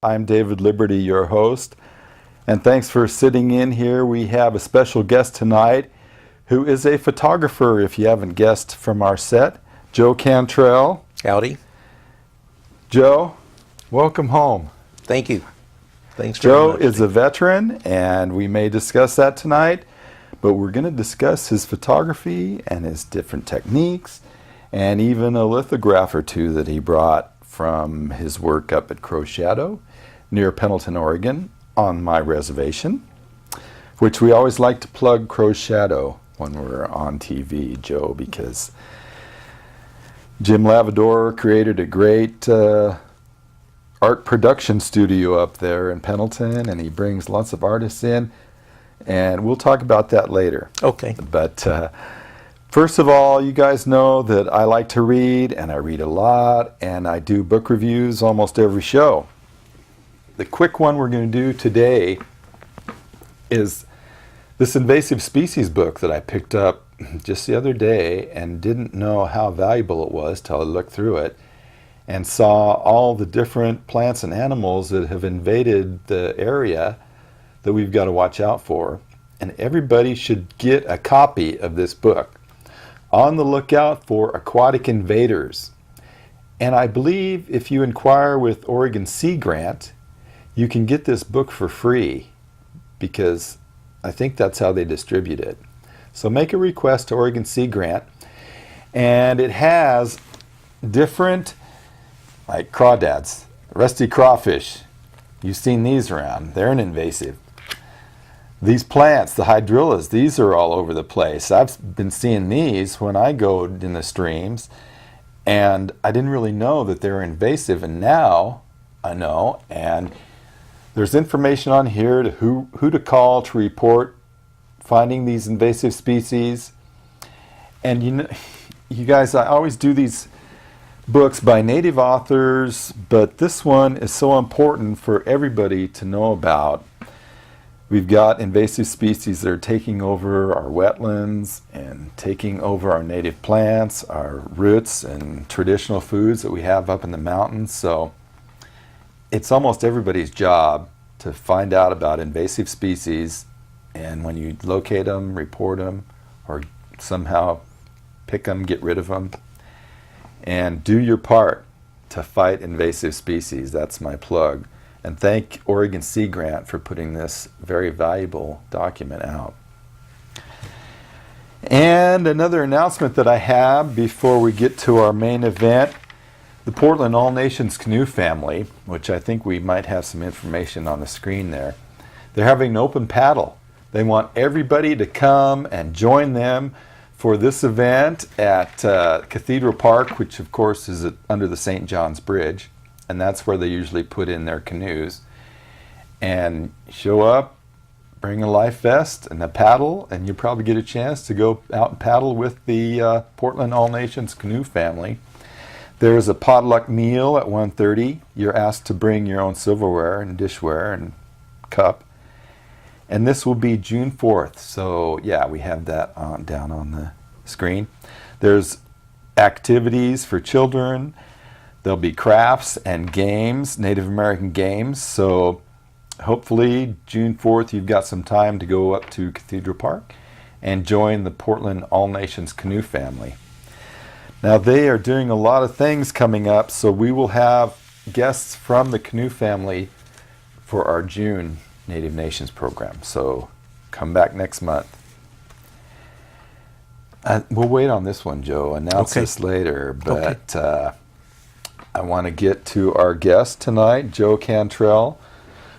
I'm David Liberty, your host, and thanks for sitting in here. We have a special guest tonight who is a photographer, if you haven't guessed from our set, Joe Cantrell. Howdy. Joe, welcome home. Thank you. Thanks Joe very much. is a veteran, and we may discuss that tonight, but we're going to discuss his photography and his different techniques, and even a lithograph or two that he brought from his work up at Crow Shadow near Pendleton, Oregon, on my reservation, which we always like to plug Crow Shadow when we're on TV, Joe, because Jim Lavador created a great art production studio up there in Pendleton, and he brings lots of artists in, and we'll talk about that later. Okay. But first of all, you guys know that I like to read, and I read a lot, and I do book reviews almost every show. The quick one we're going to do today is this invasive species book that I picked up just the other day and didn't know how valuable it was till I looked through it and saw all the different plants and animals that have invaded the area that we've got to watch out for. And everybody should get a copy of this book. On the lookout for aquatic invaders. And I believe if you inquire with Oregon Sea Grant, you can get this book for free, because I think that's how they distribute it. So make a request to Oregon Sea Grant, and it has different, like crawdads, rusty crawfish. You've seen these around. They're an invasive. These plants, the hydrillas, these are all over the place. I've been seeing these when I go in the streams, and I didn't really know that they're invasive, and now I know. And there's information on here to who to call to report finding these invasive species. And you guys, I always do these books by native authors, but this one is so important for everybody to know about. We've got invasive species that are taking over our wetlands and taking over our native plants, our roots and traditional foods that we have up in the mountains. So it's almost everybody's job to find out about invasive species, and when you locate them, report them, or somehow pick them, get rid of them, and do your part to fight invasive species. That's my plug. And thank Oregon Sea Grant for putting this very valuable document out. And another announcement that I have before we get to our main event, the Portland All Nations Canoe Family, which I think we might have some information on the screen there, they're having an open paddle. They want everybody to come and join them for this event at Cathedral Park, which of course is under the St. John's Bridge. And that's where they usually put in their canoes. And show up, bring a life vest and a paddle, and you'll probably get a chance to go out and paddle with the Portland All Nations Canoe Family. There's a potluck meal at 1:30. You're asked to bring your own silverware and dishware and cup. And this will be June 4th. So yeah, we have that down on the screen. There's activities for children. There'll be crafts and games, Native American games. So hopefully June 4th you've got some time to go up to Cathedral Park and join the Portland All Nations Canoe Family. Now they are doing a lot of things coming up, so we will have guests from the Canoe Family for our June Native Nations program. So come back next month. We'll wait on this one, Joe. Announce this later, but I want to get to our guest tonight, Joe Cantrell,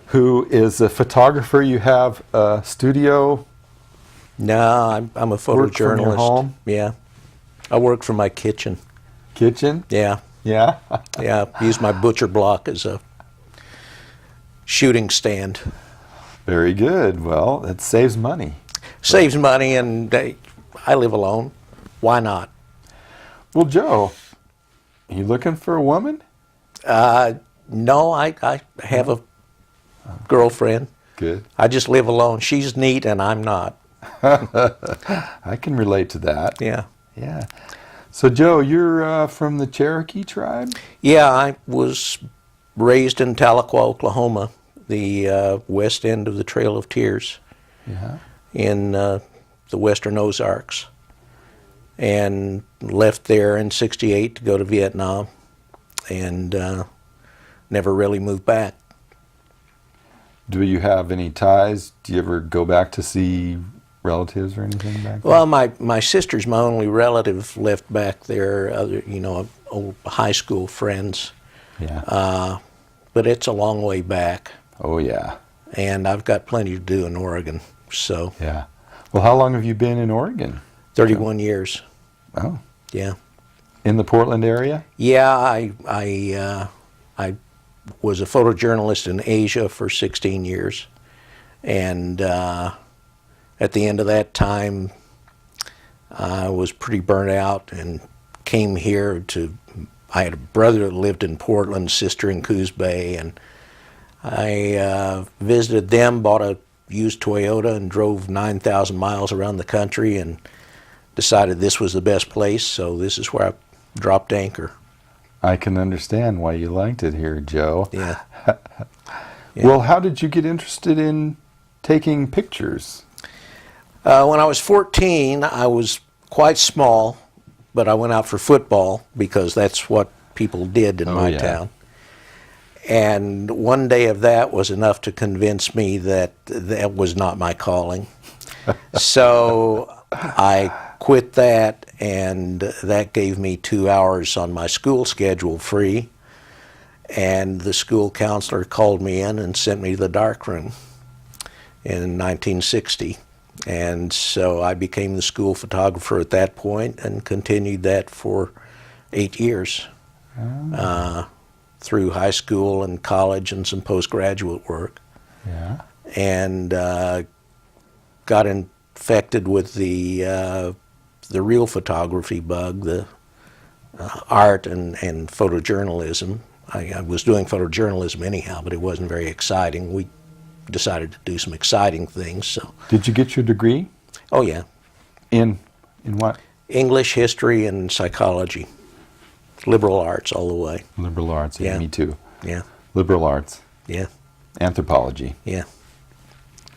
who is a photographer. You have a studio? No, I'm a photojournalist. Work from your home? Yeah. I work from my kitchen. Kitchen? Yeah. Yeah? Yeah. Use my butcher block as a shooting stand. Very good. Well, it saves money. Saves money, and I live alone. Why not? Well, Joe, are you looking for a woman? No, I have a girlfriend. Good. I just live alone. She's neat and I'm not. I can relate to that. Yeah. Yeah. So, Joe, you're from the Cherokee tribe? Yeah, I was raised in Tahlequah, Oklahoma, the west end of the Trail of Tears, Yeah. in the western Ozarks, and left there in '68 to go to Vietnam, and never really moved back. Do you have any ties? Do you ever go back to see relatives or anything back there? Well, my sister's my only relative left back there, other, old high school friends, Yeah. but it's a long way back, Oh, yeah. and I've got plenty to do in Oregon, so Yeah. Well, how long have you been in Oregon? 31 years, Oh, yeah. in the Portland area? Yeah, I was a photojournalist in Asia for 16 years, and at the end of that time, I was pretty burnt out and came here to. I had a brother that lived in Portland, sister in Coos Bay, and I visited them, bought a used Toyota, and drove 9,000 miles around the country, and decided this was the best place. So this is where I dropped anchor. I can understand why you liked it here, Joe. Yeah. Well, how did you get interested in taking pictures? When I was 14, I was quite small, but I went out for football because that's what people did in my town. And one day of that was enough to convince me that that was not my calling. So I quit that, and that gave me 2 hours on my school schedule free. And the school counselor called me in and sent me to the darkroom in 1960. And so I became the school photographer at that point and continued that for 8 years, through high school and college and some postgraduate work. Yeah. And got infected with the real photography bug, the art and photojournalism. I was doing photojournalism anyhow, but it wasn't very exciting. We decided to do some exciting things. So, Did you get your degree? oh yeah, In what? English, history, and psychology. Liberal arts all the way. Liberal arts. Yeah, Yeah. me too. Yeah, Liberal arts. yeah, Anthropology. yeah,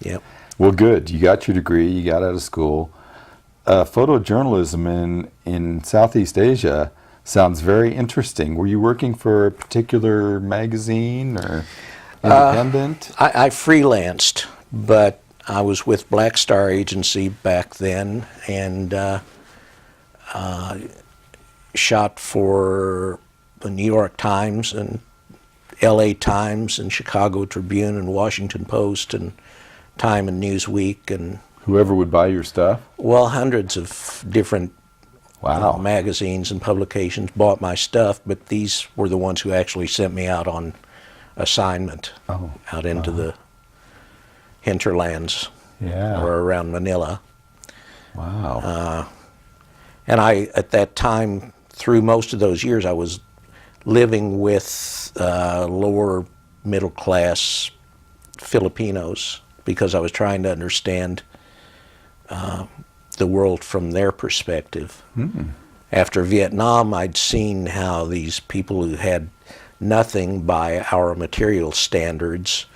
yeah. Well, good. You got your degree. You got out of school. Photojournalism in Southeast Asia sounds very interesting. Were you working for a particular magazine or independent? I freelanced, but I was with Black Star Agency back then, and shot for the New York Times and LA Times and Chicago Tribune and Washington Post and Time and Newsweek, and Whoever would buy your stuff? well, hundreds of different Wow. magazines and publications bought my stuff, but these were the ones who actually sent me out on assignment out into the hinterlands Yeah. or around Manila. Wow. And I, at that time, through most of those years, I was living with lower middle class Filipinos because I was trying to understand the world from their perspective. After Vietnam, I'd seen how these people who had nothing by our material standards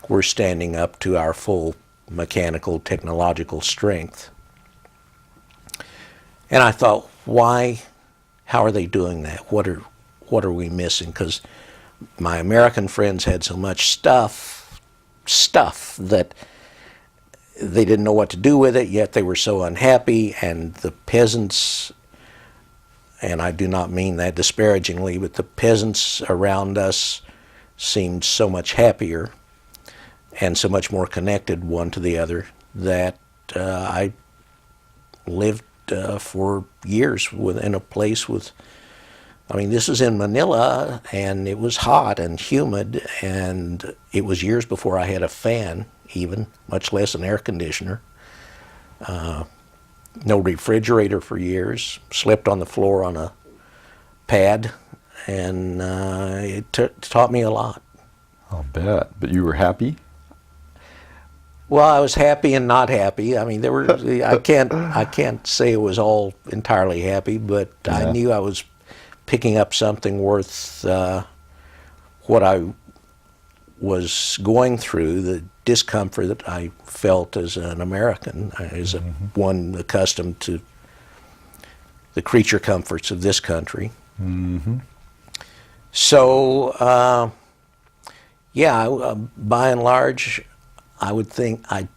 were standing up to our full mechanical, technological strength. And I thought, why, how are they doing that? What are we missing? Because my American friends had so much stuff that they didn't know what to do with it, yet they were so unhappy, and the peasants, and I do not mean that disparagingly, but the peasants around us seemed so much happier and so much more connected one to the other that I lived for years in a place with, I mean, this is in Manila, and it was hot and humid, and it was years before I had a fan even, much less an air conditioner. No refrigerator for years, slept on the floor on a pad, and it taught me a lot. I'll bet. But you were happy? Well, I was happy and not happy. I mean, there were I can't say it was all entirely happy, but I knew I was picking up something worth what I was going through, the discomfort that I felt as an American, as one accustomed to the creature comforts of this country. So, yeah, by and large, I would think, I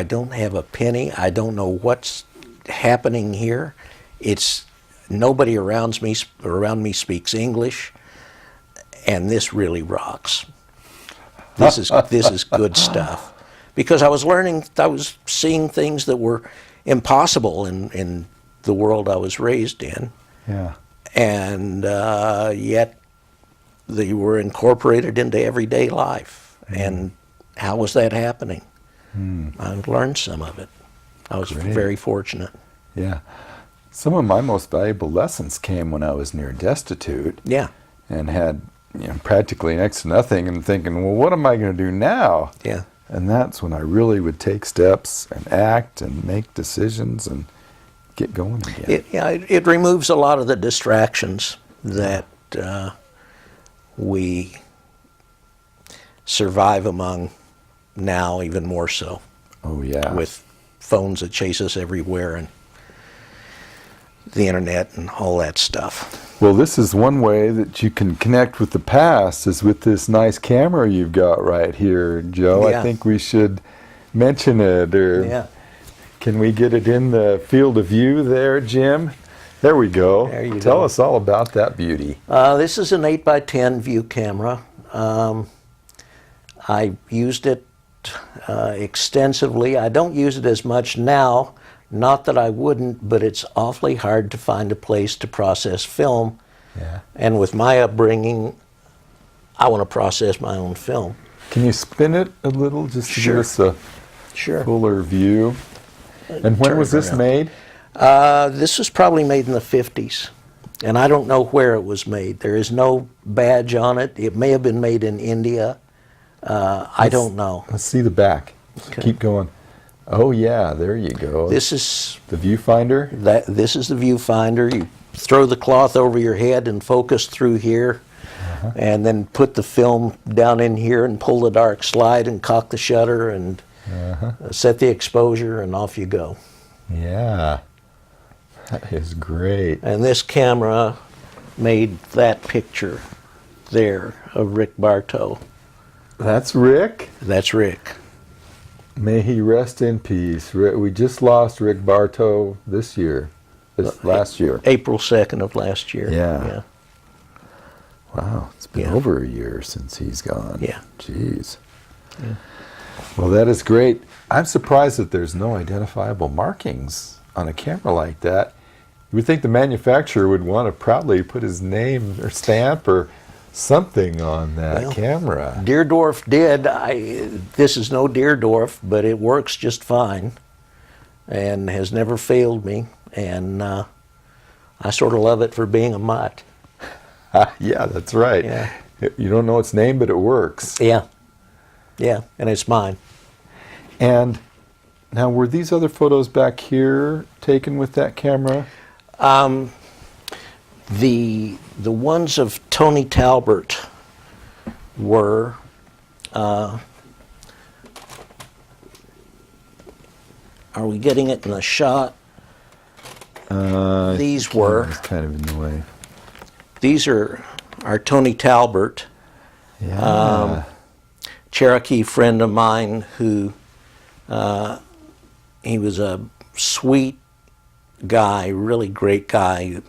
don't have a penny. I don't know what's happening here. It's nobody around me speaks English, and this really rocks. This is good stuff, because I was seeing things that were impossible in the world I was raised in. Yeah. And yet they were incorporated into everyday life. And how was that happening? I learned some of it. I was very fortunate. Yeah. Some of my most valuable lessons came when I was near destitute. Yeah. And had practically next to nothing, and thinking, well, what am I going to do now? Yeah. And that's when I really would take steps and act and make decisions and get going again. It removes a lot of the distractions that we survive among now, even more so. Oh, yeah. With phones that chase us everywhere and the internet and all that stuff. Well, this is one way that you can connect with the past, is with this nice camera you've got right here, Joe. Yeah. I think we should mention it, or can we get it in the field of view there, Jim? There we go. There you Tell go. us all about that beauty. This is an 8x10 view camera. I used it extensively. I don't use it as much now. Not that I wouldn't, but it's awfully hard to find a place to process film. Yeah. And with my upbringing, I want to process my own film. Can you spin it a little just to give us a Sure. fuller view? And when Turn was it this around. made? This was probably made in the 50s. And I don't know where it was made. There is no badge on it. It may have been made in India. I don't know. Let's see the back. Okay. Keep going. Oh, yeah, there you go. This is the viewfinder. This is the viewfinder. You throw the cloth over your head and focus through here, and then put the film down in here and pull the dark slide and cock the shutter and set the exposure, and off you go. Yeah, that is great. And this camera made that picture there of Rick Bartow. That's Rick. That's Rick. May he rest in peace. We just lost Rick Bartow this year, last year. April 2nd of last year. Yeah. Wow, it's been over a year since he's gone. Yeah. Jeez. Yeah. Well, that is great. I'm surprised that there's no identifiable markings on a camera like that. You would think the manufacturer would want to proudly put his name or stamp or something on that camera. Deerdorf did. This is no Deerdorf, but it works just fine and has never failed me. And I sort of love it for being a mutt. Yeah, that's right. Yeah. You don't know its name, but it works. Yeah. Yeah, and it's mine. And now, were these other photos back here taken with that camera? The ones of Tony Talbert were are we getting it in the shot? These were kind of in the way. These are Tony Talbert, Cherokee friend of mine who he was a sweet guy, really great guy.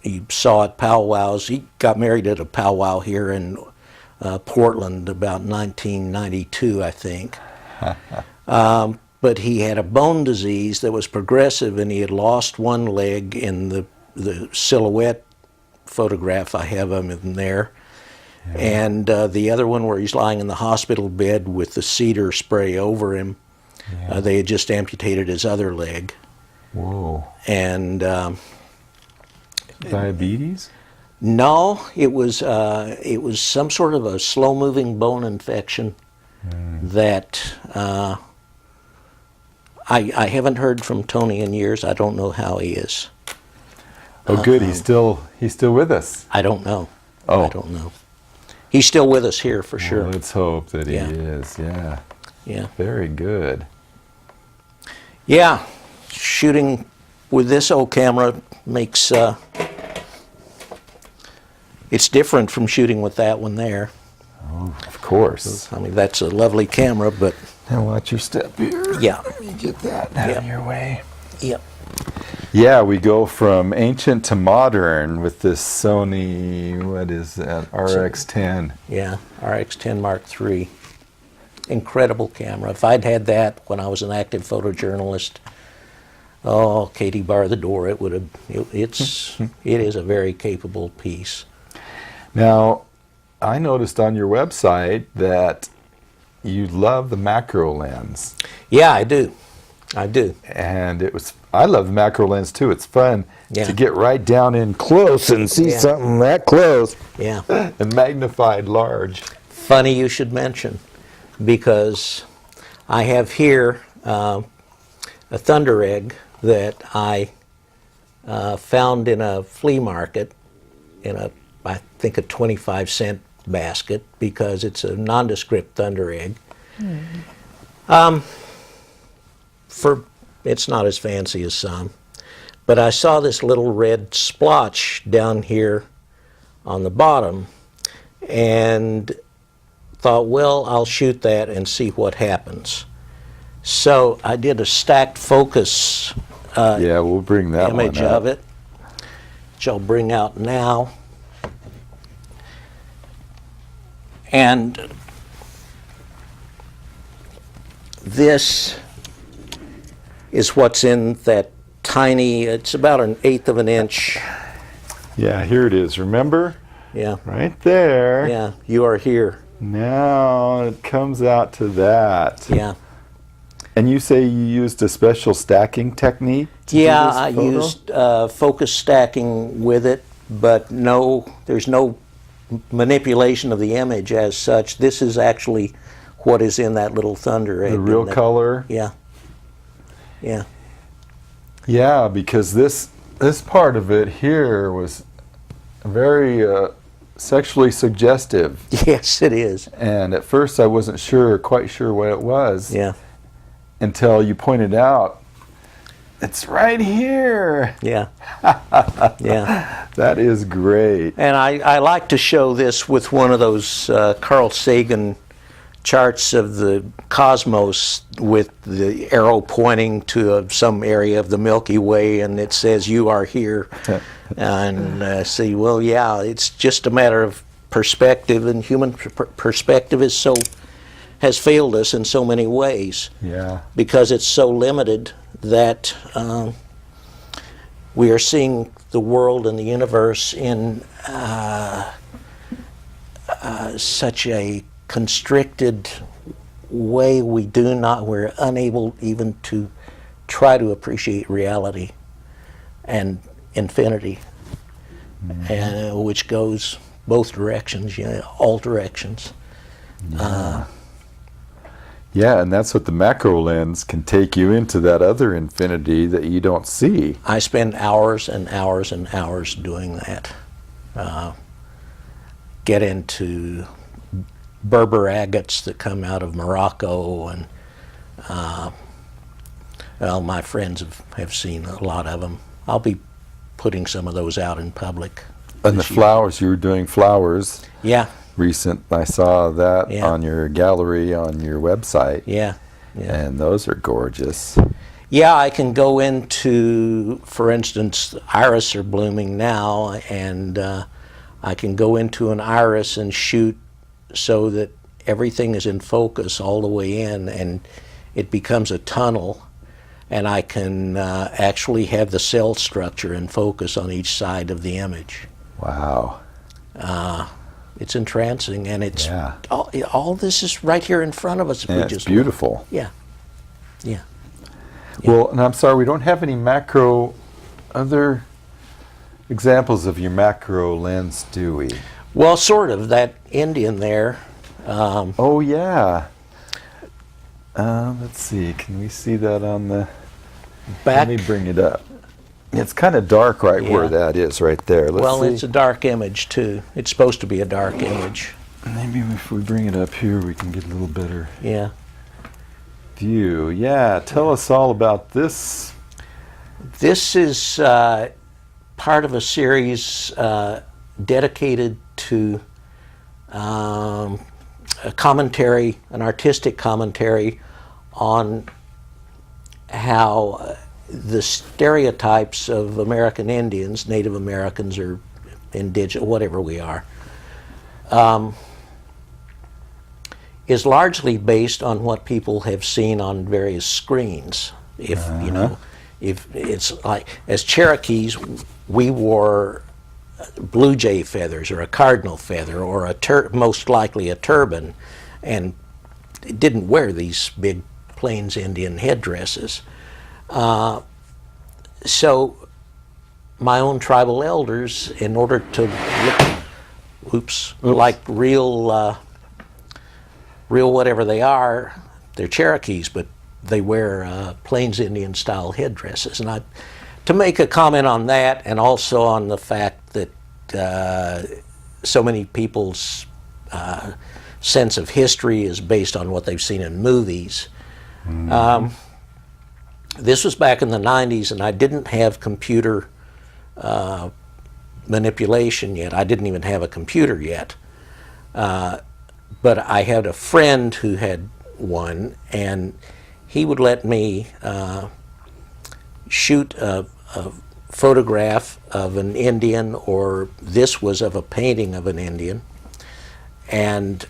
He saw at powwows. He got married at a powwow here in Portland about 1992, I think. But he had a bone disease that was progressive, and he had lost one leg in the silhouette photograph I have of him there. Yeah. And the other one where he's lying in the hospital bed with the cedar spray over him. Yeah. They had just amputated his other leg. Whoa. And diabetes? No, it was some sort of a slow-moving bone infection that I haven't heard from Tony in years. I don't know how he is. Oh, good. He's still with us. I don't know. Oh. I don't know. he's still with us here for sure. Well, let's hope that he Yeah. is. Yeah. Yeah. Very good. Yeah, shooting with this old camera makes it's different from shooting with that one there. Oh, of course. I mean, that's a lovely camera, but Now watch your step here. yeah, Let me get that out of your way. yeah. Yeah, we go from ancient to modern with this Sony, what is that, RX-10. Yeah, RX-10 Mark III. Incredible camera. If I'd had that when I was an active photojournalist, oh, Katie bar the door, it would have. It is a very capable piece. Now, I noticed on your website that you love the macro lens. Yeah, I do. I do. And I love the macro lens too. It's fun Yeah. to get right down in close and see Yeah. something that close Yeah. and magnified large. Funny you should mention, because I have here a thunder egg that I found in a flea market in I think a 25-cent basket, because it's a nondescript thunder egg. It's not as fancy as some, but I saw this little red splotch down here on the bottom and thought, well, I'll shoot that and see what happens. So I did a stacked focus Yeah, we'll bring that image one up. of it, which I'll bring out now. And this is what's in that tiny, it's about 1/8 of an inch. Yeah, here it is. Remember? Yeah, Right there. yeah, you are here. Now it comes out to that. Yeah. And you say you used a special stacking technique to Yeah, do this I photo? used focus stacking with it, but there's no manipulation of the image as such. This is actually what is in that little thunder egg. the real in that- color. Yeah. Yeah. Yeah, because this part of it here was very sexually suggestive. Yes, it is. And at first I wasn't quite sure what it was Yeah. until you pointed out, it's right here. Yeah. Yeah. That is great. And I like to show this with one of those Carl Sagan charts of the cosmos with the arrow pointing to some area of the Milky Way, and it says, you are here. And see, well, yeah, it's just a matter of perspective, and human perspective has failed us in so many ways. Yeah. Because it's so limited that we are seeing the world and the universe in such a constricted way we're unable even to try to appreciate reality and infinity, and which goes both directions, all directions. Yeah, and that's what the macro lens can take you into, that other infinity that you don't see. I spend hours and hours and hours doing that. Get into Berber agates that come out of Morocco, and well, my friends have seen a lot of them. I'll be putting some of those out in public. And the this year. flowers, you were doing flowers Yeah, recent. I saw that Yeah. on your gallery on your website. yeah, yeah. And those are gorgeous. Yeah, I can go into, for instance, iris are blooming now, and I can go into an iris and shoot so that everything is in focus all the way in, and it becomes a tunnel, and I can actually have the cell structure in focus on each side of the image. Wow. It's entrancing, and it's Yeah. all this is right here in front of us. If And we it's just beautiful. Yeah, yeah. Well, and I'm sorry, we don't have any other examples of your macro lens, do we? Well, sort of. That Indian there. Oh, yeah. Let's see. Can we see that on the... Back. Let me bring it up. It's kind of dark right where Yeah. that is right there. Let's Well, see. it's a dark image too. It's supposed to be a dark image. Maybe if we bring it up here, we can get a little better Yeah. view. Yeah, tell us all about this. This is part of a series dedicated to a commentary, an artistic commentary on how the stereotypes of American Indians, Native Americans, or indigenous, whatever we are, is largely based on what people have seen on various screens. If you know, if it's like, as Cherokees, we wore blue jay feathers or a cardinal feather or most likely a turban, and didn't wear these big Plains Indian headdresses. So my own tribal elders, in order to look, like real whatever they are, they're Cherokees, but they wear Plains Indian style headdresses. And to make a comment on that, and also on the fact that so many people's sense of history is based on what they've seen in movies. This was back in the 90s, and I didn't have computer manipulation yet. I didn't even have a computer yet. But I had a friend who had one, and he would let me shoot a photograph of an Indian, or this was of a painting of an Indian, and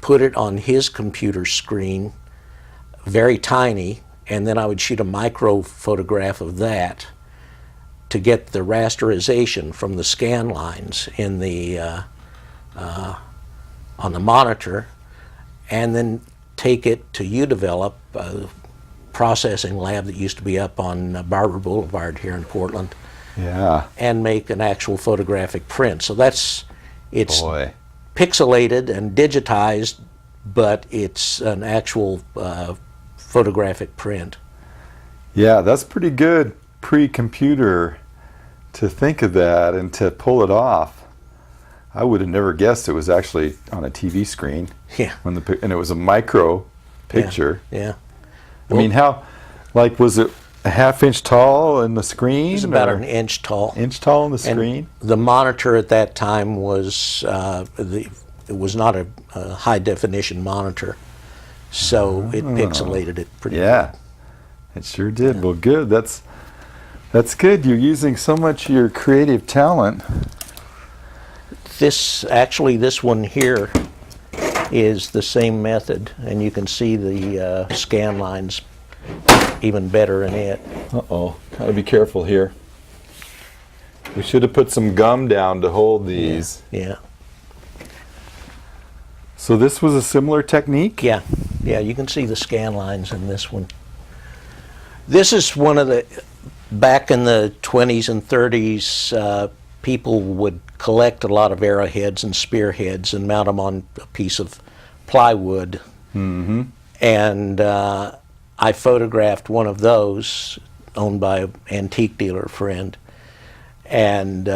put it on his computer screen, very tiny, and then I would shoot a micro photograph of that to get the rasterization from the scan lines in the on the monitor, and then take it to Udevelop, a processing lab that used to be up on Barber Boulevard here in Portland, and make an actual photographic print. So it's pixelated and digitized, but it's an actual photographic print. Yeah, that's pretty good pre-computer to think of that and to pull it off. I would have never guessed it was actually on a TV screen. Yeah. And it was a micro picture. Yeah. I mean, was it a half-inch tall in the screen? It was about an inch tall. Inch tall in the screen? And the monitor at that time was, it was not a high-definition monitor, so it pixelated it pretty good. It sure did. Yeah. Well, good. That's good. You're using so much of your creative talent. This one here is the same method, and you can see the scan lines even better in it. Uh-oh. Gotta be careful here. We should have put some gum down to hold these. Yeah. So this was a similar technique? Yeah. Yeah, you can see the scan lines in this one. This is one of the, back in the 20s and 30s, people would collect a lot of arrowheads and spearheads and mount them on a piece of plywood. Mm-hmm. And I photographed one of those, owned by an antique dealer friend, and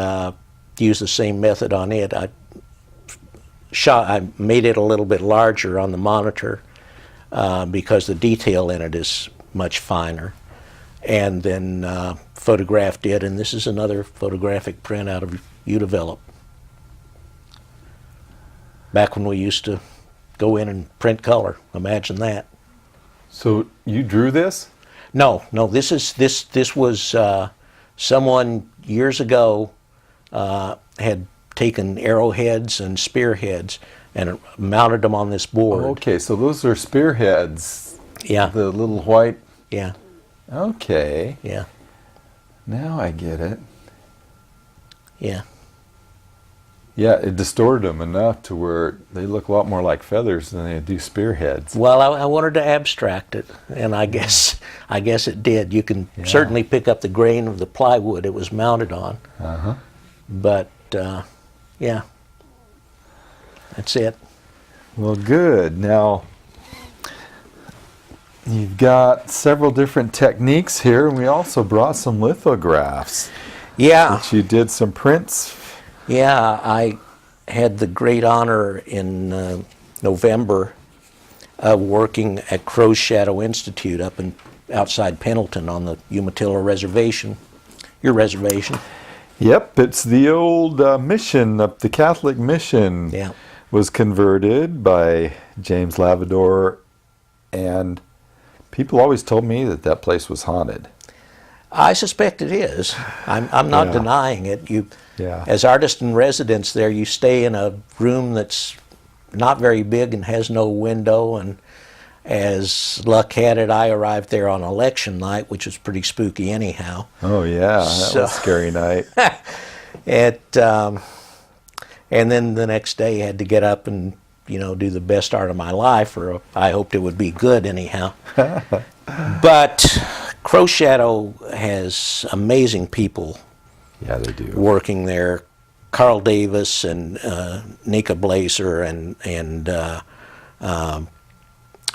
used the same method on it. I made it a little bit larger on the monitor because the detail in it is much finer, and then photographed it, and this is another photographic print out of Udevelop. Back when we used to go in and print color, imagine that. So you drew this? No, this was someone years ago had taken arrowheads and spearheads and mounted them on this board. Okay, so those are spearheads. Yeah. The little white. Yeah. Okay. Yeah. Now I get it. Yeah. Yeah, it distorted them enough to where they look a lot more like feathers than they do spearheads. Well, I wanted to abstract it, and I guess it did. You can certainly pick up the grain of the plywood it was mounted on. Uh-huh. But yeah, that's it. Well, good. Now, you've got several different techniques here, and we also brought some lithographs. Yeah. Which you did some prints. Yeah, had the great honor in November of working at Crow's Shadow Institute up in outside Pendleton on the Umatilla Reservation, your reservation. Yep, it's the old mission, the Catholic mission. Yeah. Was converted by James Lavador, and people always told me that that place was haunted. I suspect it is. I'm not denying it. As artist in residence there, you stay in a room that's not very big and has no window, and as luck had it, I arrived there on election night, which was pretty spooky anyhow. Oh yeah, that was a scary night. And then the next day I had to get up and, do the best art of my life, or I hoped it would be good anyhow. But Crow's Shadow has amazing people. Yeah, they do. Working there. Carl Davis and Nika Blazer and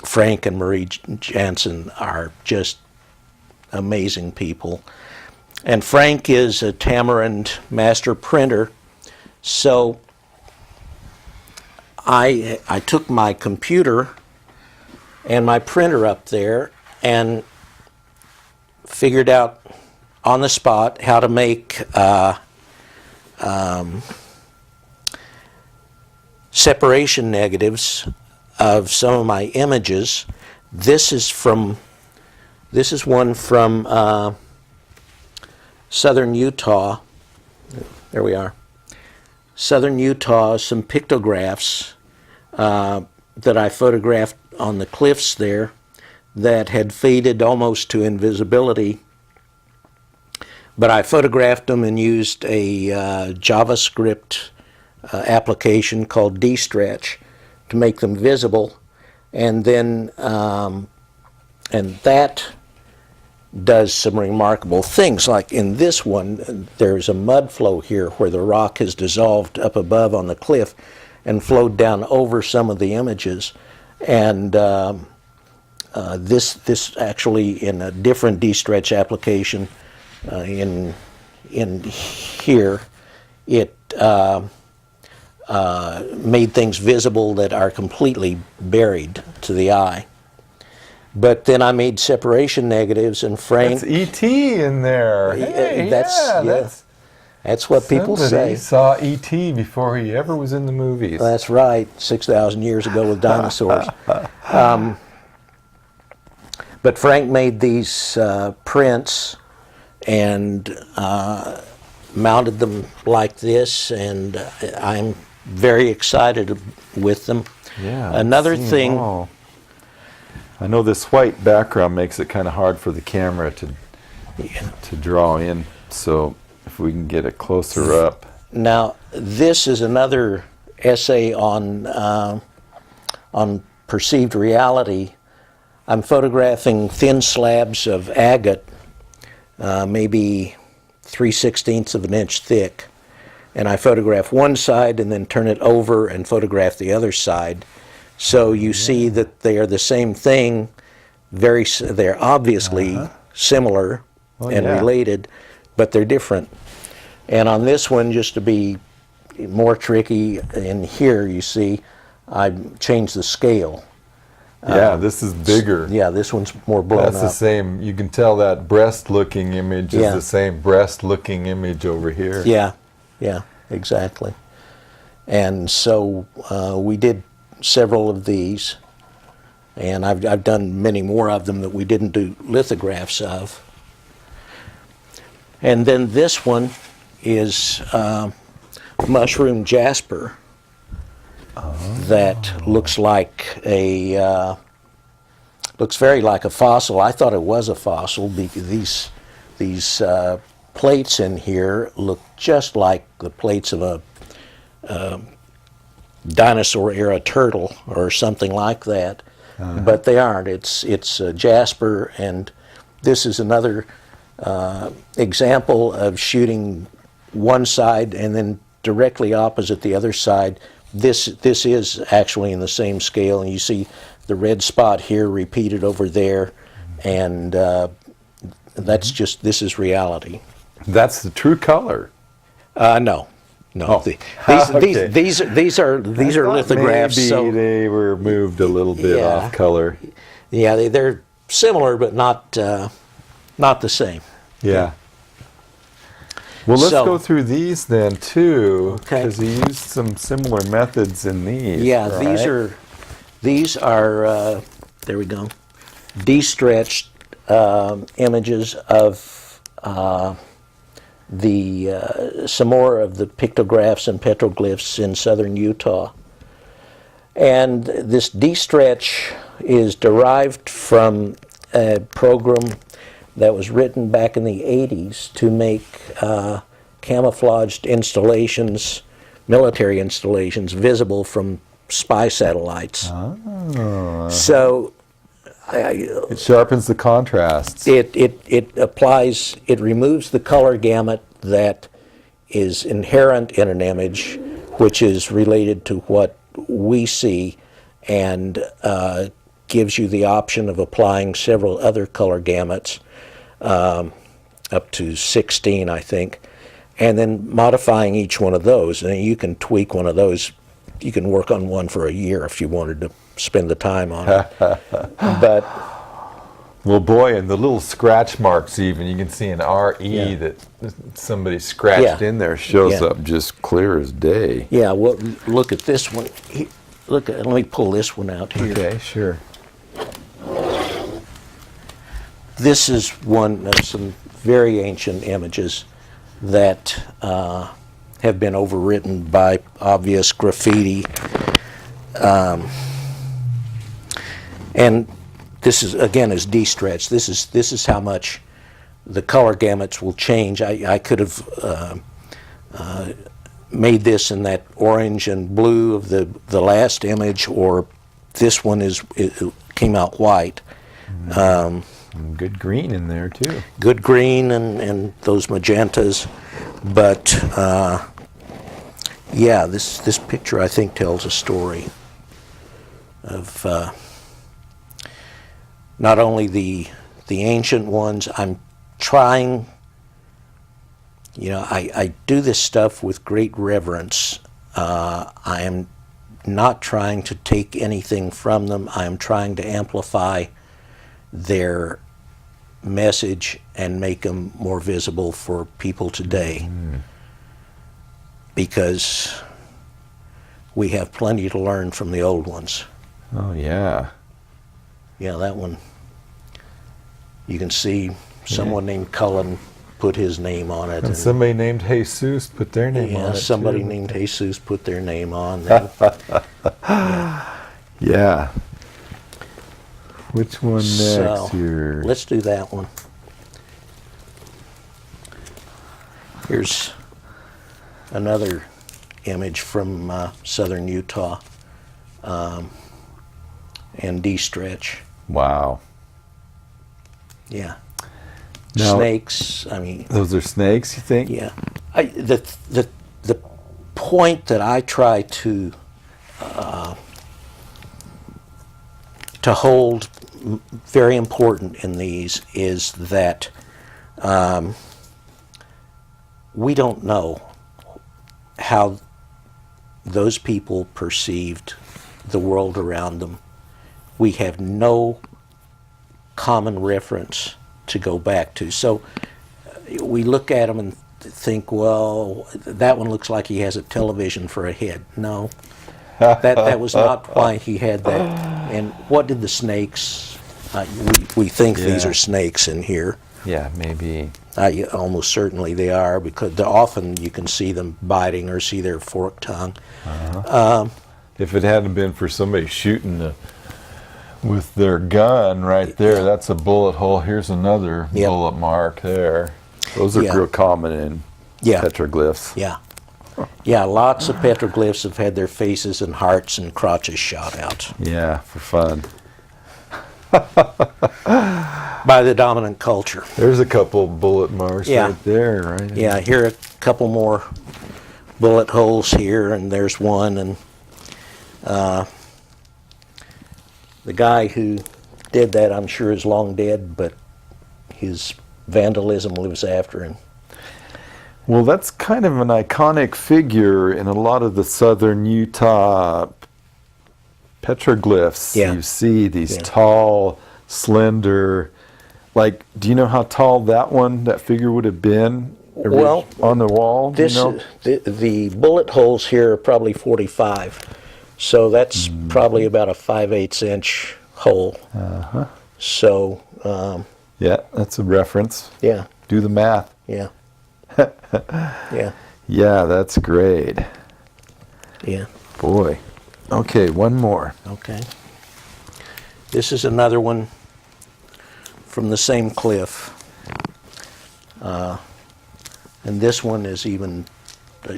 Frank and Marie Jansen are just amazing people. And Frank is a Tamarind master printer, so I took my computer and my printer up there and figured out on the spot how to make separation negatives of some of my images. This is one from southern Utah. There we are. Southern Utah, some pictographs that I photographed on the cliffs there that had faded almost to invisibility. But I photographed them and used a JavaScript application called dstretch to make them visible, and then and that does some remarkable things. Like in this one, there's a mud flow here where the rock has dissolved up above on the cliff and flowed down over some of the images. And this actually, in a different dstretch application, in here, it made things visible that are completely buried to the eye. But then I made separation negatives, and Frank... That's E.T. in there. Hey, that's what people say. Somebody saw E.T. before he ever was in the movies. That's right, 6,000 years ago with dinosaurs. But Frank made these prints and mounted them like this, and I'm very excited with them. Yeah. Another thing... I know this white background makes it kind of hard for the camera to draw in, so if we can get it closer up. Now, this is another essay on perceived reality. I'm photographing thin slabs of agate, maybe 3/16 of an inch thick, and I photograph one side and then turn it over and photograph the other side. So you see that they are the same thing. They're obviously similar and related, but they're different. And on this one, just to be more tricky, in here you see I changed the scale. Yeah, this is bigger. Yeah, this one's more blown up. That's the same. You can tell that breast-looking image is the same breast-looking image over here. Yeah, exactly. And so we did several of these, and I've done many more of them that we didn't do lithographs of. And then this one is mushroom jasper that looks like looks very like a fossil. I thought it was a fossil because these plates in here look just like the plates of a dinosaur era turtle or something like that, but they aren't. It's jasper, and this is another example of shooting one side and then directly opposite the other side. This is actually in the same scale, and you see the red spot here repeated over there, and that's just, this is reality. That's the true color. No. No, Oh. Okay. these are lithographs. Maybe So they were moved a little bit Yeah. off color. yeah, they're similar but not the same. Yeah. Well, let's So- go through these then too, Okay. because he used some similar methods in these. Yeah, right? these are there we go, de-stretched images of some more of the pictographs and petroglyphs in southern Utah. And this de-stretch is derived from a program that was written back in the 80s to make camouflaged installations, military installations, visible from spy satellites. Oh. So It sharpens the contrasts. it applies, it removes the color gamut that is inherent in an image, which is related to what we see, and gives you the option of applying several other color gamuts, up to 16, I think, and then modifying each one of those. And you can tweak one of those. You can work on one for a year if you wanted to spend the time on it. But Well, boy, and the little scratch marks even, you can see an RE Yeah. that somebody scratched Yeah. in there shows Yeah. up just clear as day. yeah, well, look at this one. Let me pull this one out here. Okay, sure. This is one of some very ancient images that have been overwritten by obvious graffiti. And this is, again, is de-stretched. This is how much the color gamuts will change. I could have made this in that orange and blue of the last image, or this one it came out white. And good green in there too. Good green and those magentas, but yeah, this picture I think tells a story of not only the ancient ones. I'm trying, I do this stuff with great reverence. I am not trying to take anything from them. I am trying to amplify their message and make them more visible for people today. Because we have plenty to learn from the old ones. Oh, yeah. Yeah, that one, you can see someone named Cullen put his name on it. And somebody named Jesus put their name on Yeah, it somebody too. named Jesus put their name on there. Yeah. Which one next So, here? let's do that one. Here's another image from southern Utah, and de-stretch. Wow. Yeah. Now- Snakes, I mean, Those are snakes, you think? yeah. The point that I try to hold very important in these is that we don't know how those people perceived the world around them. We have no common reference to go back to. So we look at them and think, well, that one looks like he has a television for a head. No, that was not why he had that. And what did the snakes? We think these Yeah. are snakes in here. Yeah, maybe. Almost certainly they are, because often you can see them biting or see their forked tongue. If it hadn't been for somebody shooting with their gun right there, that's a bullet hole. Here's another Yep. bullet mark there. Those are Yeah. real common in Yeah. petroglyphs. Yeah. Yeah, lots of petroglyphs have had their faces and hearts and crotches shot out Yeah, for fun. by the dominant culture. There's a couple bullet marks Yeah. right there, right? Yeah, here are a couple more bullet holes here, and there's one. And the guy who did that, I'm sure, is long dead, but his vandalism lives after him. Well, that's kind of an iconic figure in a lot of the southern Utah petroglyphs. Yeah. You see these Yeah. tall, slender, like, do you know how tall that figure would have been Well, on the wall? Do This you know? the bullet holes here are probably 45, so that's probably about a 5/8 inch hole. So Yeah, that's a reference. yeah, Do the math. yeah, yeah, Yeah, that's great. yeah. Boy. Okay, one more. Okay. This is another one from the same cliff. And this one is even,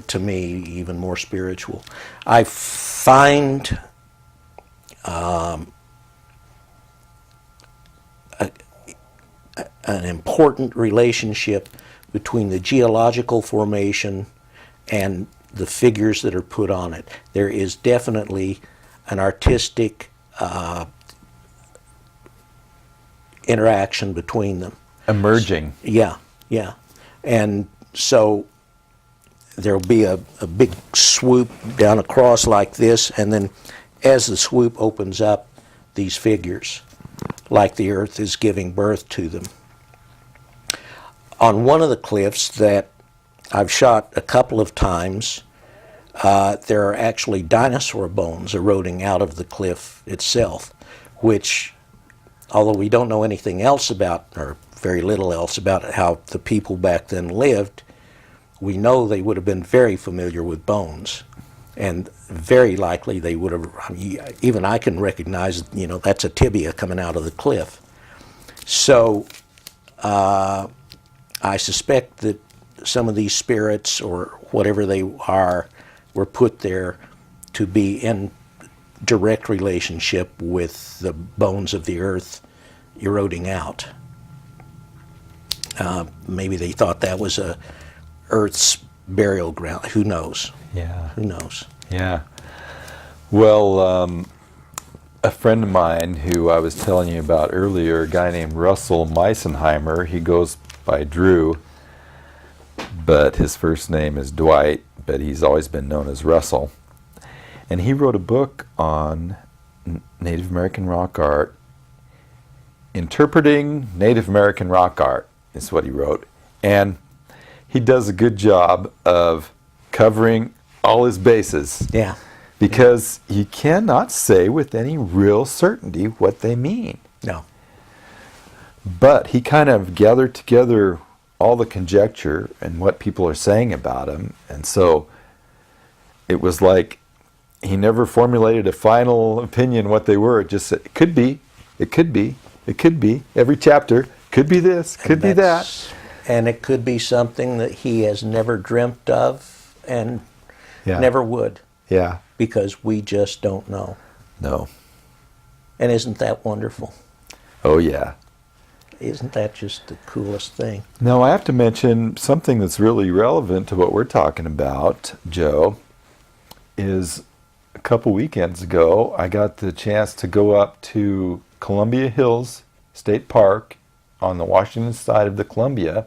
to me, even more spiritual. I find an important relationship between the geological formation and the figures that are put on it. There is definitely an artistic interaction between them. Emerging. Yeah, yeah. And so there'll be a big swoop down across like this, and then as the swoop opens up, these figures, like the earth is giving birth to them. On one of the cliffs that I've shot a couple of times, there are actually dinosaur bones eroding out of the cliff itself, which, although we don't know anything else about, or very little else about how the people back then lived, we know they would have been very familiar with bones. And very likely they would have, even I can recognize, that's a tibia coming out of the cliff. So I suspect that some of these spirits, or whatever they are, were put there to be in direct relationship with the bones of the earth eroding out. Maybe they thought that was a Earth's burial ground. Who knows? Yeah. Who knows? Yeah. Well, a friend of mine who I was telling you about earlier, a guy named Russell Meisenheimer, he goes by Drew, but his first name is Dwight, but he's always been known as Russell. And he wrote a book on Native American rock art, Interpreting Native American Rock Art, is what he wrote. And he does a good job of covering all his bases. Yeah. Because you cannot say with any real certainty what they mean. No. But he kind of gathered together all the conjecture and what people are saying about him. And so it was like he never formulated a final opinion what they were. It just said, it could be, it could be, it could be. Every chapter could be this, could be that. And it could be something that he has never dreamt of and never would. Yeah. Because we just don't know. No. And isn't that wonderful? Oh, yeah. Isn't that just the coolest thing? Now, I have to mention something that's really relevant to what we're talking about, Joe, is a couple weekends ago, I got the chance to go up to Columbia Hills State Park on the Washington side of the Columbia.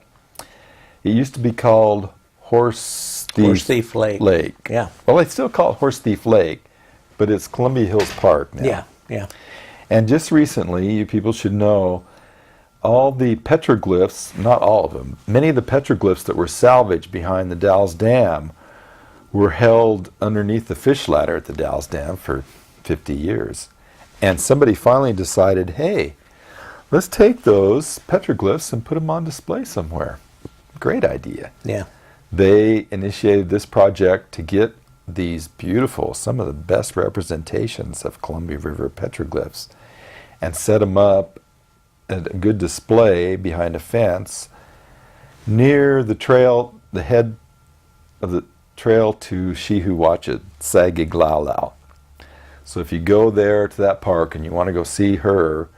It used to be called Horse Thief Lake. Yeah. Well, they still call it Horse Thief Lake, but it's Columbia Hills Park now. Yeah, yeah. And just recently, you people should know, all the petroglyphs, not all of them, many of the petroglyphs that were salvaged behind the Dalles Dam were held underneath the fish ladder at the Dalles Dam for 50 years. And somebody finally decided, hey, let's take those petroglyphs and put them on display somewhere. Great idea. Yeah. They initiated this project to get these beautiful, some of the best representations of Columbia River petroglyphs, and set them up at a good display behind a fence near the trail, the head of the trail to She Who Watcheth, Sagiglalau. So if you go there to that park and you want to go see her,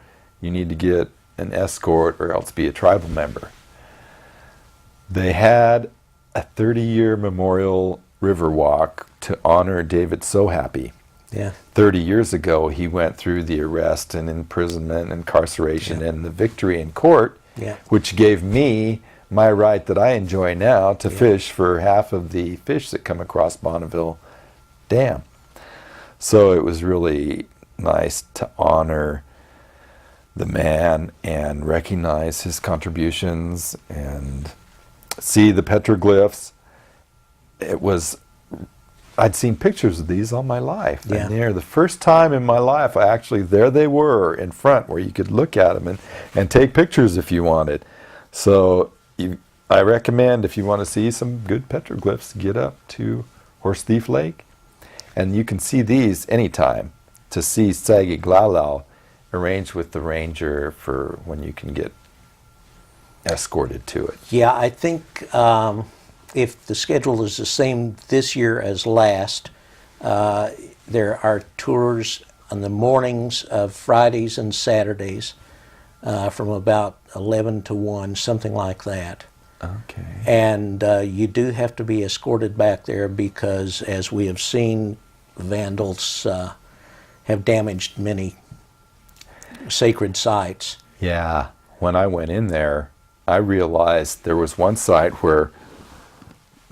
you need to get an escort or else be a tribal member. They had a 30-year memorial river walk to honor David So Happy. Yeah. 30 years ago, he went through the arrest and imprisonment, incarceration, and the victory in court, which gave me my right that I enjoy now to fish for half of the fish that come across Bonneville Dam. So it was really nice to honor the man and recognize his contributions and see the petroglyphs. I'd seen pictures of these all my life. Yeah. And they're the first time in my life, there they were in front where you could look at them and take pictures if you wanted. So I recommend, if you want to see some good petroglyphs, get up to Horse Thief Lake. And you can see these anytime. To see Sagi Glalau, arrange with the ranger for when you can get escorted to it. Yeah, I think if the schedule is the same this year as last, there are tours on the mornings of Fridays and Saturdays from about 11 to 1, something like that. Okay. And you do have to be escorted back there because, as we have seen, vandals have damaged many sacred sites. Yeah. When I went in there, I realized there was one site where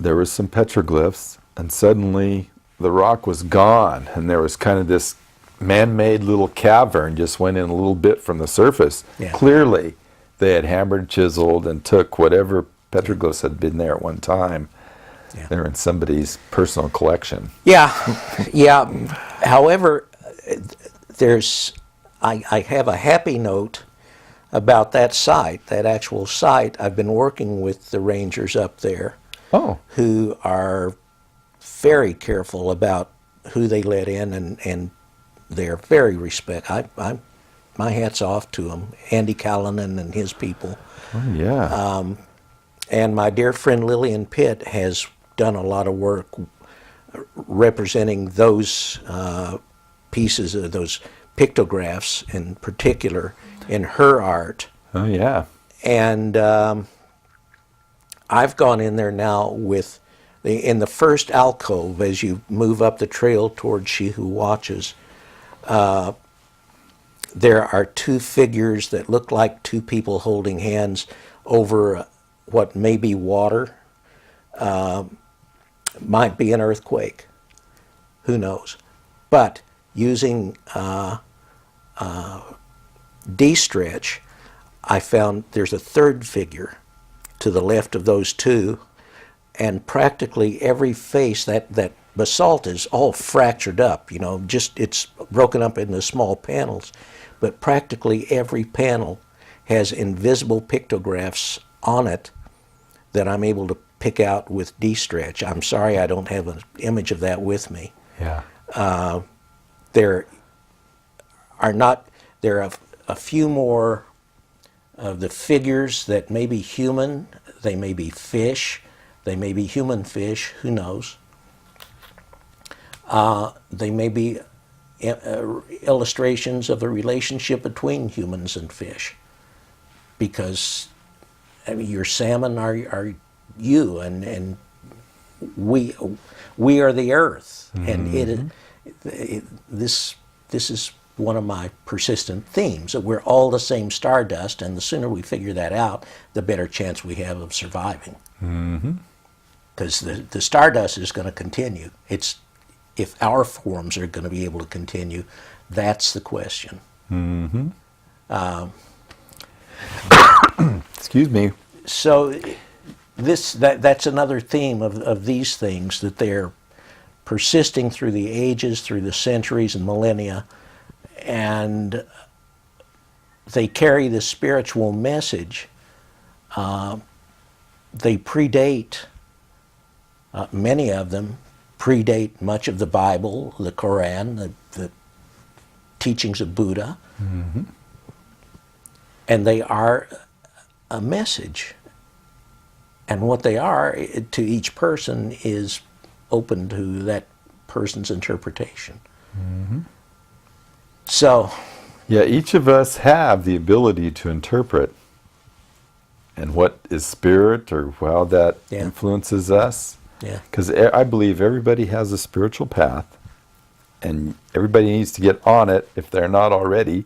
there was some petroglyphs, and suddenly the rock was gone, and there was kind of this man-made little cavern just went in a little bit from the surface. Yeah. Clearly, they had hammered, chiseled, and took whatever petroglyphs had been there at one time. Yeah. They're in somebody's personal collection. Yeah, yeah. However, I have a happy note about that site, that actual site. I've been working with the rangers up there, who are very careful about who they let in, and they're very my hat's off to them, Andy Callanan and his people. Oh, yeah. And my dear friend Lillian Pitt has done a lot of work representing those pieces of those pictographs in particular in her art. Oh, yeah. And I've gone in there now in the first alcove as you move up the trail towards She Who Watches. There are two figures that look like two people holding hands over what may be water. Might be an earthquake. Who knows? But using D-stretch, I found there's a third figure to the left of those two, and practically every face, that basalt is all fractured up, it's broken up into small panels, but practically every panel has invisible pictographs on it that I'm able to pick out with D-stretch. I'm sorry I don't have an image of that with me. Yeah. There are a few more of the figures that may be human. They may be fish. They may be human fish. Who knows? They may be illustrations of the relationship between humans and fish. Because your salmon are you, and we are the earth, and this is one of my persistent themes, that we're all the same stardust, and the sooner we figure that out, the better chance we have of surviving. Because the stardust is going to continue. It's if our forms are going to be able to continue. That's the question. Excuse me. So that's another theme of these things, that they're persisting through the ages, through the centuries and millennia, and they carry this spiritual message. They predate, many of them predate much of the Bible, the Quran, the teachings of Buddha, and they are a message. And what they are to each person is open to that person's interpretation. So, yeah, each of us have the ability to interpret, and what is spirit or how that influences us. Yeah. Because I believe everybody has a spiritual path, and everybody needs to get on it if they're not already.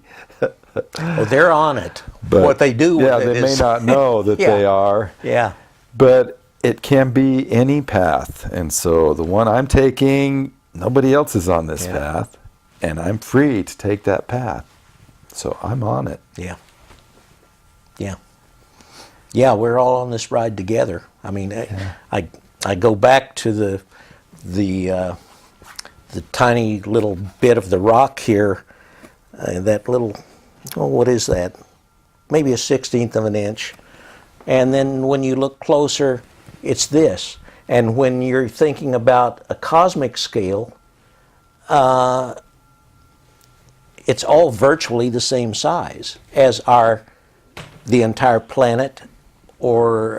Oh, they're on it. But, what they do yeah, with it they may is- not know that Yeah. they are. Yeah. But it can be any path. And so the one I'm taking, nobody else is on this Yeah. path. And I'm free to take that path. So I'm on it. Yeah. Yeah. Yeah, we're all on this ride together. I mean, I go back to the tiny little bit of the rock here, that little, oh, what is that? Maybe a 1/16 of an inch. And then when you look closer, it's this. And when you're thinking about a cosmic scale, it's all virtually the same size as the entire planet, or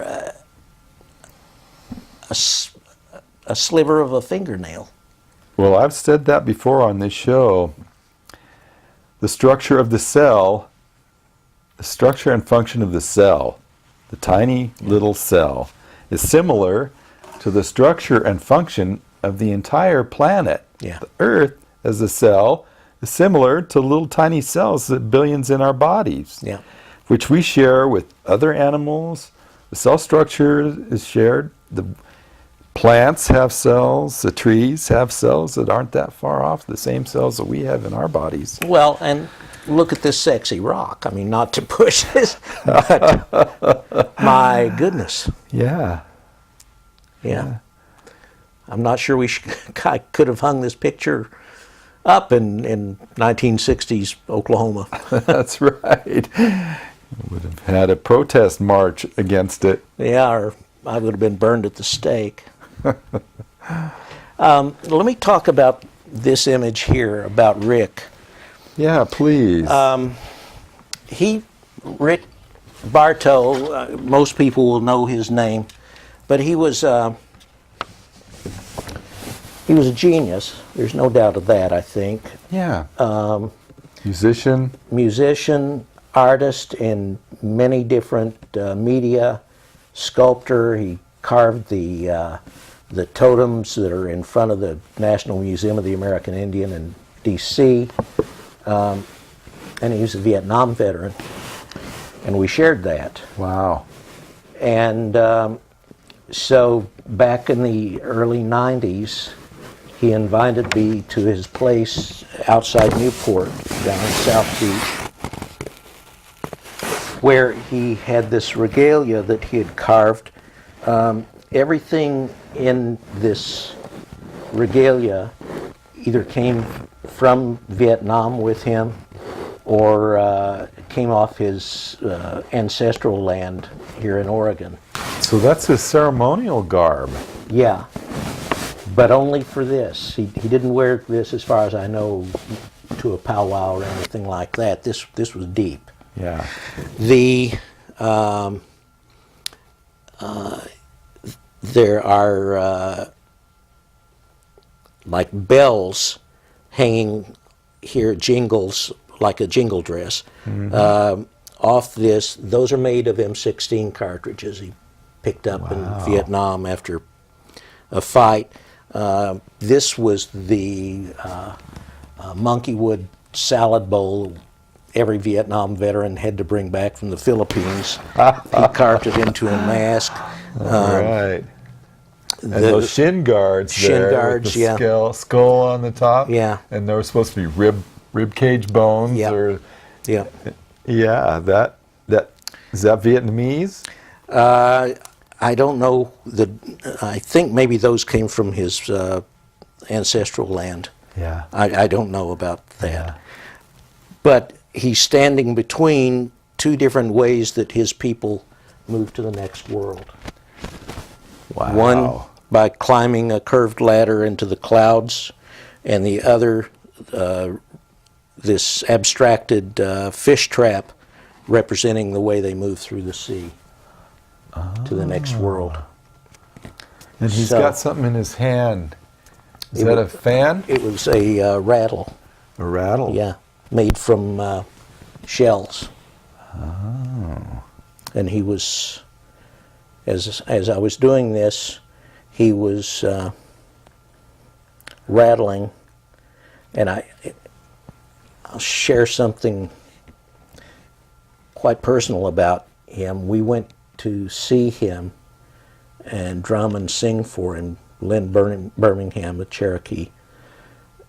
a sliver of a fingernail. Well, I've said that before on this show. The structure of the cell, the structure and function of the cell, the tiny little cell, is similar to the structure and function of the entire planet. Yeah. The Earth, as a cell, is similar to little tiny cells, that billions in our bodies, Yeah. which we share with other animals. The cell structure is shared. The plants have cells. The trees have cells that aren't that far off, the same cells that we have in our bodies. Well, and look at this sexy rock. I mean, not to push this, but my goodness. Yeah. Yeah. I'm not sure I could have hung this picture up in 1960s Oklahoma. That's right. Would have had a protest march against it. Yeah, or I would have been burned at the stake. Let me talk about this image here about Rick. Yeah, please. Rick Bartow, most people will know his name, but he was a genius. There's no doubt of that, I think. Yeah. Musician, Artist in many different media, sculptor. He carved the totems that are in front of the National Museum of the American Indian in D.C. And he was a Vietnam veteran, and we shared that. Wow. And so back in the early 90s, he invited me to his place outside Newport, down in South Beach, where he had this regalia that he had carved. Everything in this regalia either came from Vietnam with him or came off his ancestral land here in Oregon. So that's his ceremonial garb. Yeah, but only for this. He didn't wear this, as far as I know, to a powwow or anything like that. This was deep. Yeah. There are like bells hanging here, jingles, like a jingle dress. Off this, those are made of M16 cartridges he picked up in Vietnam after a fight. This was the monkey wood salad bowl every Vietnam veteran had to bring back from the Philippines. He carved it into a mask. All right. And those shin guards there, with the skull on the top. Yeah. And they were supposed to be rib cage bones. Yeah. Or, Yeah. Yeah. That is that Vietnamese? I don't know. I think maybe those came from his ancestral land. Yeah. I don't know about that. Yeah. But he's standing between two different ways that his people move to the next world. Wow. One by climbing a curved ladder into the clouds, and the other, this abstracted fish trap representing the way they move through the sea to the next world. And he's got something in his hand. Is that a fan? It was a rattle. A rattle? Yeah, made from shells. Oh. And he was, as I was doing this, he was rattling, and I'll share something quite personal about him. We went to see him and drum and sing for him. Lynn Birmingham, a Cherokee,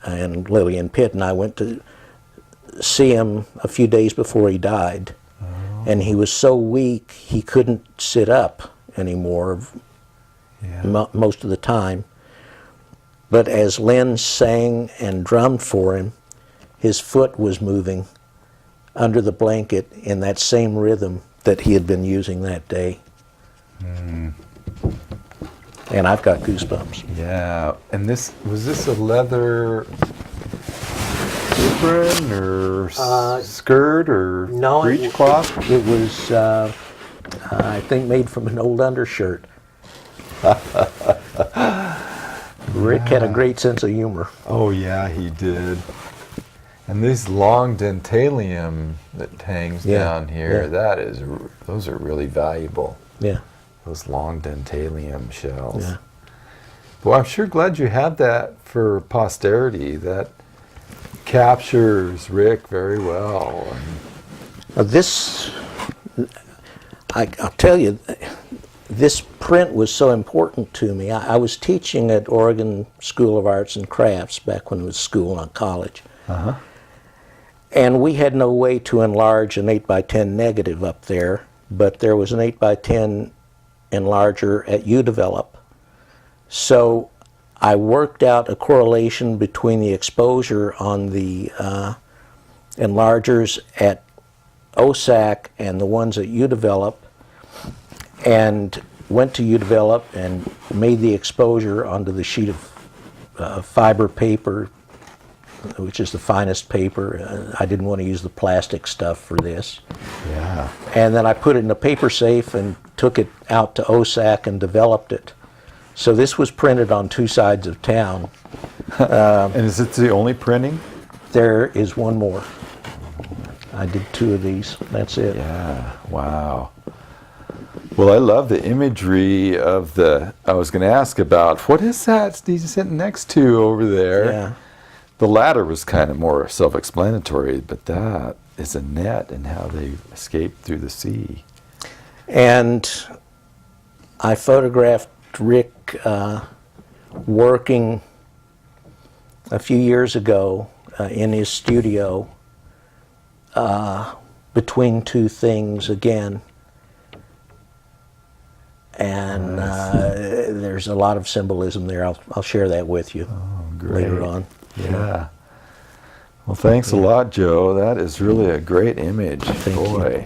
and Lillian Pitt and I went to see him a few days before he died. And he was so weak he couldn't sit up anymore most of the time. But as Lynn sang and drummed for him, his foot was moving under the blanket in that same rhythm that he had been using that day. And I've got goosebumps. Yeah. And was this a leather apron or skirt or breechcloth? It was, I think, made from an old undershirt. Rick had a great sense of humor. Oh yeah, he did. And this long dentalium that hangs down here, those are really valuable. Yeah. Those long dentalium shells. Yeah. Well, I'm sure glad you have that for posterity. That captures Rick very well. I'll tell you, this print was so important to me. I was teaching at Oregon School of Arts and Crafts back when it was school, not college. And we had no way to enlarge an 8x10 negative up there, but there was an 8x10 enlarger at UDevelop. So I worked out a correlation between the exposure on the enlargers at OSAC and the ones at UDevelop, and went to UDevelop and made the exposure onto the sheet of fiber paper, which is the finest paper. I didn't want to use the plastic stuff for this. Yeah. And then I put it in a paper safe and took it out to OSAC and developed it. So this was printed on two sides of town. And is it the only printing? There is one more. I did two of these. That's it. Yeah. Wow. Well, I love the imagery of I was going to ask about, what is that he's sitting next to over there? Yeah. The latter was kind of more self-explanatory, but that is a net and how they escaped through the sea. And I photographed Rick working a few years ago in his studio between two things again. And there's a lot of symbolism there. I'll share that with you later on. Yeah. Well, thanks a lot, Joe. That is really a great image. Thank Boy.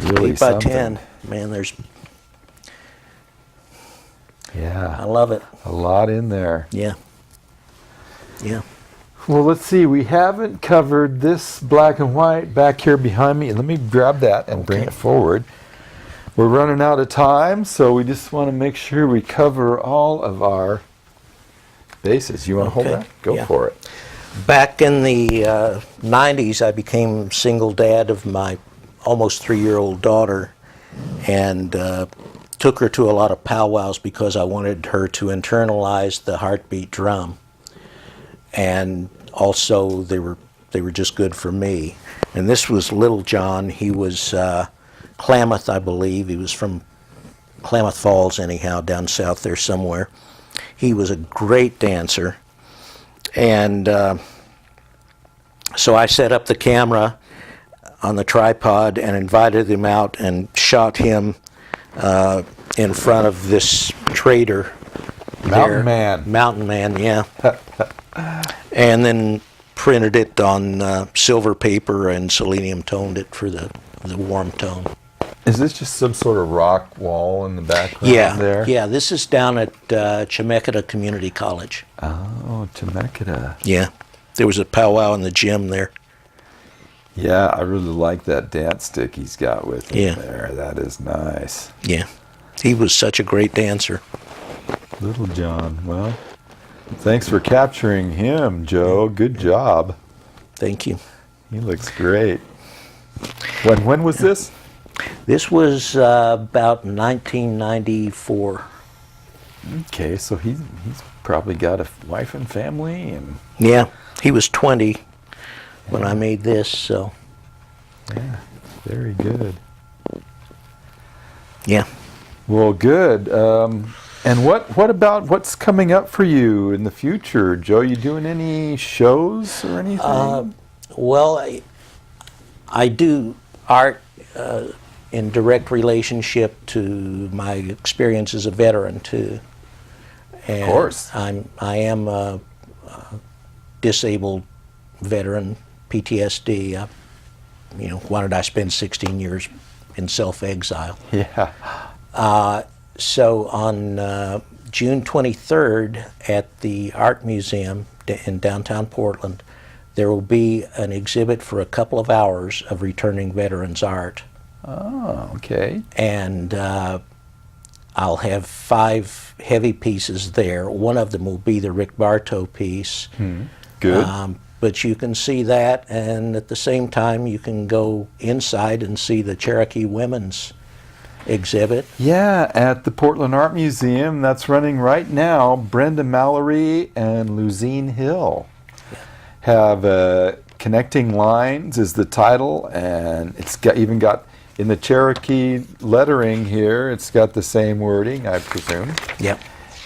Really 8x10, man, there's... Yeah. I love it. A lot in there. Yeah. Yeah. Well, let's see. We haven't covered this black and white back here behind me. Let me grab that and bring it forward. We're running out of time, so we just want to make sure we cover all of our bases. You want to hold that? Go for it. Back in the 90s, I became single dad of my almost 3-year-old daughter, and took her to a lot of powwows because I wanted her to internalize the heartbeat drum. And also, they were just good for me. And this was Little John. He was Klamath, I believe. He was from Klamath Falls, anyhow, down south there somewhere. He was a great dancer. And so I set up the camera on the tripod and invited him out and shot him in front of this trader. Mountain Man. Mountain Man, yeah. And then printed it on silver paper and selenium toned it for the warm tone. Is this just some sort of rock wall in the background there? Yeah, this is down at Chemeketa Community College. Oh, Chemeketa. Yeah, there was a powwow in the gym there. Yeah, I really like that dance stick he's got with him there. That is nice. Yeah, he was such a great dancer. Little John. Well, thanks for capturing him, Joe. Good job. Thank you. He looks great. When was this? This was about 1994. Okay, so he's probably got a wife and family, and Yeah, he was 20 when I made this, so Yeah, very good. Yeah. Well, good. And what about what's coming up for you in the future, Joe? You doing any shows or anything? Well, I do art in direct relationship to my experience as a veteran too. And Of course. I am a disabled veteran, PTSD. Why did I spend 16 years in self-exile? Yeah. So on June 23rd at the Art Museum in downtown Portland, there will be an exhibit for a couple of hours of returning veterans art. Oh, okay. And I'll have 5 heavy pieces there. One of them will be the Rick Bartow piece. Good. But you can see that, and at the same time you can go inside and see the Cherokee women's exhibit. Yeah, at the Portland Art Museum, that's running right now. Brenda Mallory and Luzine Hill have Connecting Lines is the title, and it's even got in the Cherokee lettering here, it's got the same wording, I presume. Yep.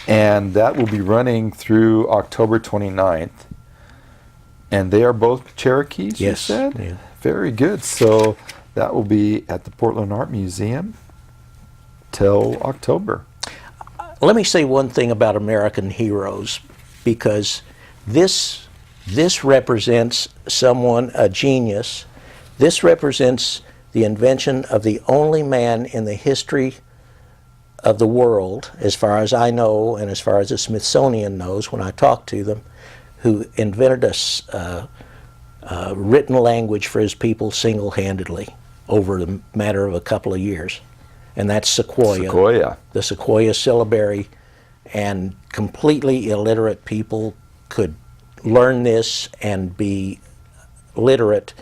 And that will be running through October 29th. And they are both Cherokees, you said? Yeah. Very good. So that will be at the Portland Art Museum till October. Let me say one thing about American heroes, because this represents someone, a genius. This represents the invention of the only man in the history of the world, as far as I know and as far as the Smithsonian knows when I talk to them, who invented a written language for his people single-handedly over the matter of a couple of years. And that's Sequoia. The Sequoia syllabary. And completely illiterate people could learn this and be literate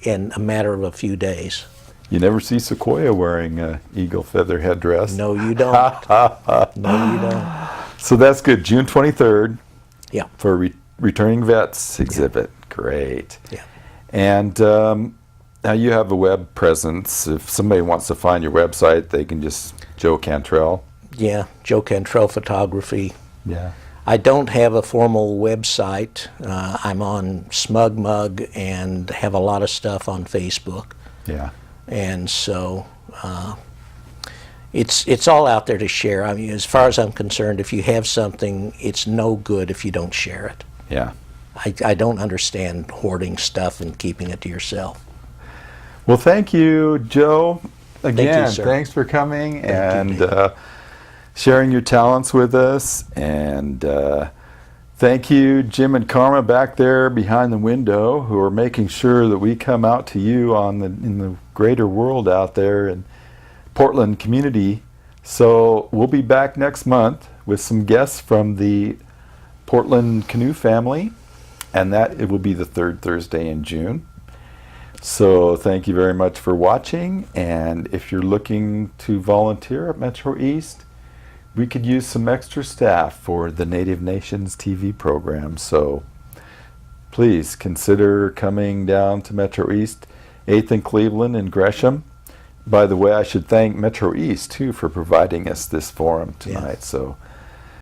in a matter of a few days. You never see Sequoia wearing an eagle feather headdress. No, you don't. No, you don't. So that's good. June 23rd. Yeah. For Returning Vets exhibit. Yeah. Great. Yeah. And now you have a web presence. If somebody wants to find your website, they can just Joe Cantrell. Yeah, Joe Cantrell Photography. Yeah. I don't have a formal website. I'm on SmugMug and have a lot of stuff on Facebook. Yeah. And so it's all out there to share. I mean, as far as I'm concerned, if you have something, it's no good if you don't share it. Yeah. I don't understand hoarding stuff and keeping it to yourself. Well, thank you, Joe. Again, Thank you, sir. Thanks for coming Thank you, and sharing your talents with us. And thank you, Jim and Karma back there behind the window, who are making sure that we come out to you in the greater world out there in Portland community. So we'll be back next month with some guests from the Portland Canoe family, and that it will be the 3rd Thursday in June. So thank you very much for watching, and if you're looking to volunteer at Metro East, we could use some extra staff for the Native Nations TV program. So please consider coming down to Metro East, 8th and Cleveland and Gresham. By the way, I should thank Metro East too for providing us this forum tonight. Yeah. So